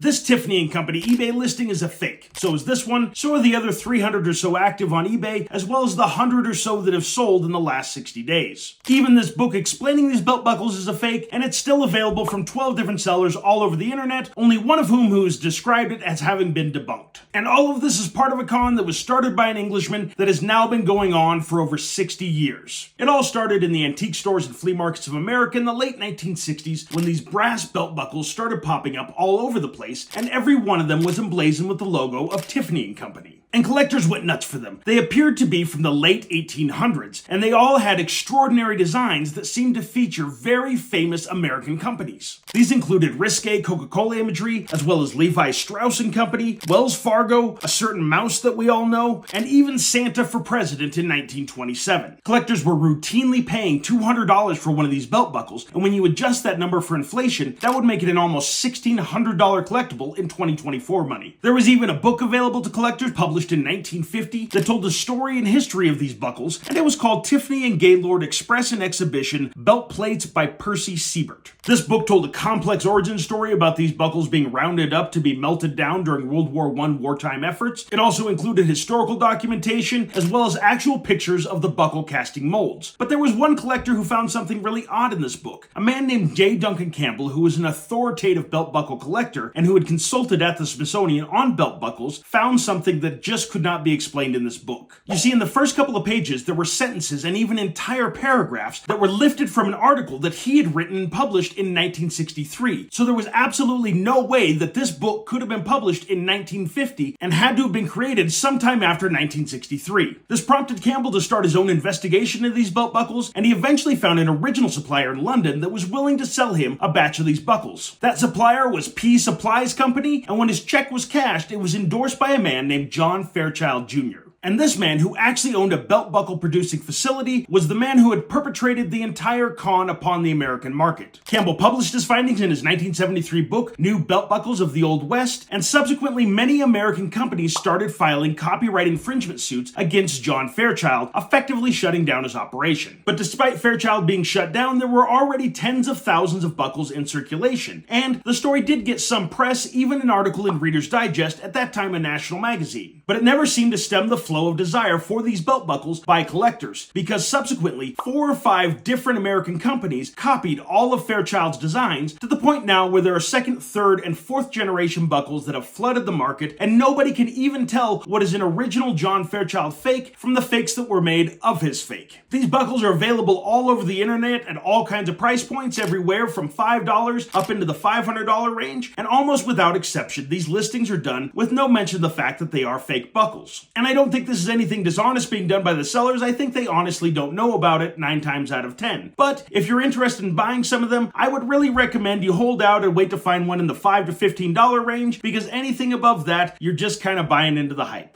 This Tiffany and Company eBay listing is a fake. So is this one, so are the other 300 or so active on eBay, as well as the 100 or so that have sold in the last 60 days. Even this book explaining these belt buckles is a fake, and it's still available from 12 different sellers all over the internet, only one of whom has described it as having been debunked. And all of this is part of a con that was started by an Englishman that has now been going on for over 60 years. It all started in the antique stores and flea markets of America in the late 1960s when these brass belt buckles started popping up all over the place, and every one of them was emblazoned with the logo of Tiffany and Company. And collectors went nuts for them. They appeared to be from the late 1800s, and they all had extraordinary designs that seemed to feature very famous American companies. These included risque Coca-Cola imagery, as well as Levi Strauss and Company, Wells Fargo, a certain mouse that we all know, and even Santa for president in 1927. Collectors were routinely paying $200 for one of these belt buckles, and when you adjust that number for inflation, that would make it an almost $1,600 collectible in 2024 money. There was even a book available to collectors published in 1950 that told the story and history of these buckles, and it was called Tiffany and Gaylord Express and Exhibition Belt Plates by Percy Siebert. This book told a complex origin story about these buckles being rounded up to be melted down during World War I wartime efforts. It also included historical documentation as well as actual pictures of the buckle casting molds. But there was one collector who found something really odd in this book. A man named J. Duncan Campbell, who was an authoritative belt buckle collector and who had consulted at the Smithsonian on belt buckles, found something that just could not be explained in this book. You see, in the first couple of pages, there were sentences and even entire paragraphs that were lifted from an article that he had written and published in 1963. So there was absolutely no way that this book could have been published in 1950 and had to have been created sometime after 1963. This prompted Campbell to start his own investigation of these belt buckles, and he eventually found an original supplier in London that was willing to sell him a batch of these buckles. That supplier was P Supplies Company, and when his check was cashed, it was endorsed by a man named John Fairchild Jr. And this man, who actually owned a belt buckle producing facility, was the man who had perpetrated the entire con upon the American market. Campbell published his findings in his 1973 book, New Belt Buckles of the Old West, and subsequently many American companies started filing copyright infringement suits against John Fairchild, effectively shutting down his operation. But despite Fairchild being shut down, there were already tens of thousands of buckles in circulation, and the story did get some press, even an article in Reader's Digest, at that time a national magazine. But it never seemed to stem the flow of desire for these belt buckles by collectors, because subsequently 4 or 5 different American companies copied all of Fairchild's designs to the point now where there are second, third, and fourth generation buckles that have flooded the market, and nobody can even tell what is an original John Fairchild fake from the fakes that were made of his fake. These buckles are available all over the internet at all kinds of price points, everywhere from $5 up into the $500 range, and almost without exception, these listings are done with no mention of the fact that they are fake buckles. And I don't think this is anything dishonest being done by the sellers. I think they honestly don't know about it 9 times out of 10. But if you're interested in buying some of them, I would really recommend you hold out and wait to find one in the $5 to $15 range, because anything above that, you're just kind of buying into the hype.